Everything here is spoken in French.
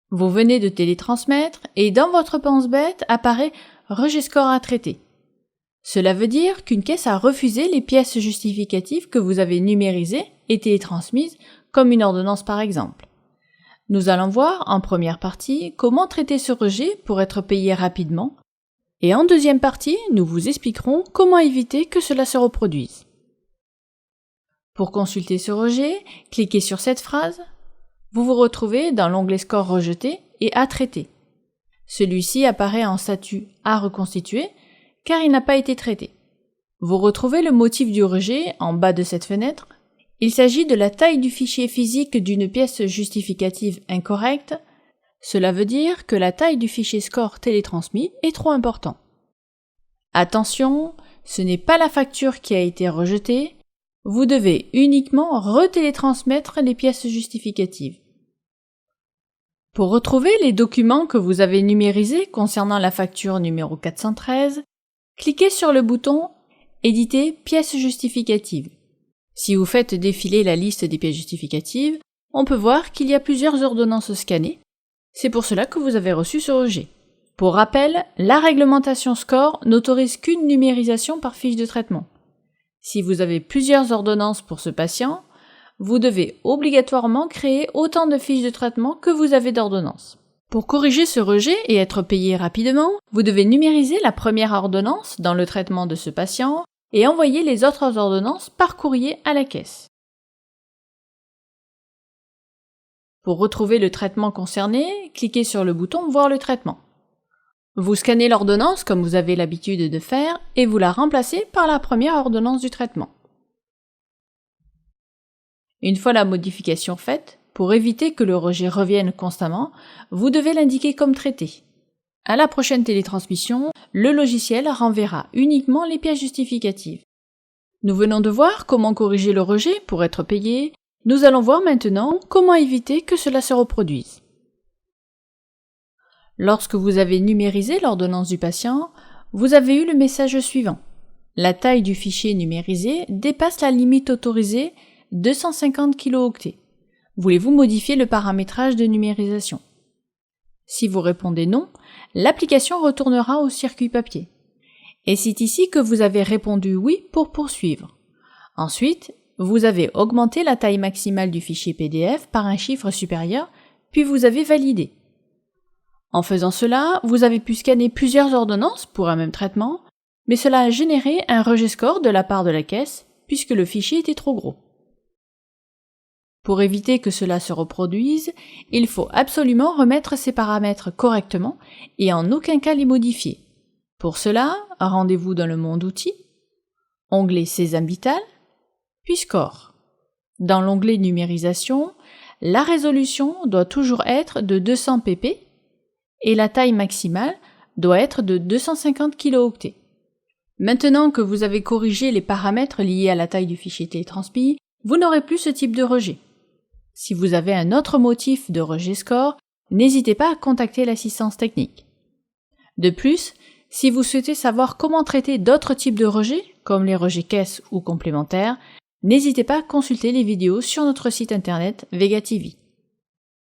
Vous venez de télétransmettre et dans votre pense-bête apparaît « Rejet score à traiter ». Cela veut dire qu'une caisse a refusé les pièces justificatives que vous avez numérisées et télétransmises, comme une ordonnance par exemple. Nous allons voir en première partie comment traiter ce rejet pour être payé rapidement, et en deuxième partie, nous vous expliquerons comment éviter que cela se reproduise. Pour consulter ce rejet, cliquez sur cette phrase. Vous vous retrouvez dans l'onglet Score rejeté et à traiter. Celui-ci apparaît en statut à reconstituer car il n'a pas été traité. Vous retrouvez le motif du rejet en bas de cette fenêtre. Il s'agit de la taille du fichier physique d'une pièce justificative incorrecte. Cela veut dire que la taille du fichier score télétransmis est trop important. Attention, ce n'est pas la facture qui a été rejetée. Vous devez uniquement retélétransmettre les pièces justificatives. Pour retrouver les documents que vous avez numérisés concernant la facture numéro 413, cliquez sur le bouton « Éditer pièces justificatives ». Si vous faites défiler la liste des pièces justificatives, on peut voir qu'il y a plusieurs ordonnances scannées. C'est pour cela que vous avez reçu ce rejet. Pour rappel, la réglementation SCORE n'autorise qu'une numérisation par fiche de traitement. Si vous avez plusieurs ordonnances pour ce patient, vous devez obligatoirement créer autant de fiches de traitement que vous avez d'ordonnances. Pour corriger ce rejet et être payé rapidement, vous devez numériser la première ordonnance dans le traitement de ce patient et envoyer les autres ordonnances par courrier à la caisse. Pour retrouver le traitement concerné, cliquez sur le bouton « Voir le traitement ». Vous scannez l'ordonnance comme vous avez l'habitude de faire et vous la remplacez par la première ordonnance du traitement. Une fois la modification faite, pour éviter que le rejet revienne constamment, vous devez l'indiquer comme traité. À la prochaine télétransmission, le logiciel renverra uniquement les pièces justificatives. Nous venons de voir comment corriger le rejet pour être payé. Nous allons voir maintenant comment éviter que cela se reproduise. Lorsque vous avez numérisé l'ordonnance du patient, vous avez eu le message suivant. La taille du fichier numérisé dépasse la limite autorisée 250 kilooctets. Voulez-vous modifier le paramétrage de numérisation? Si vous répondez non, l'application retournera au circuit papier. Et c'est ici que vous avez répondu oui pour poursuivre. Ensuite, vous avez augmenté la taille maximale du fichier PDF par un chiffre supérieur, puis vous avez validé. En faisant cela, vous avez pu scanner plusieurs ordonnances pour un même traitement, mais cela a généré un rejet score de la part de la caisse, puisque le fichier était trop gros. Pour éviter que cela se reproduise, il faut absolument remettre ces paramètres correctement et en aucun cas les modifier. Pour cela, rendez-vous dans le monde Outils, onglet Sésame Vital, puis Score. Dans l'onglet Numérisation, la résolution doit toujours être de 200 pp et la taille maximale doit être de 250 kilooctets. Maintenant que vous avez corrigé les paramètres liés à la taille du fichier télétransmis, vous n'aurez plus ce type de rejet. Si vous avez un autre motif de rejet score, n'hésitez pas à contacter l'assistance technique. De plus, si vous souhaitez savoir comment traiter d'autres types de rejets, comme les rejets caisse ou complémentaires, n'hésitez pas à consulter les vidéos sur notre site internet Vega TV.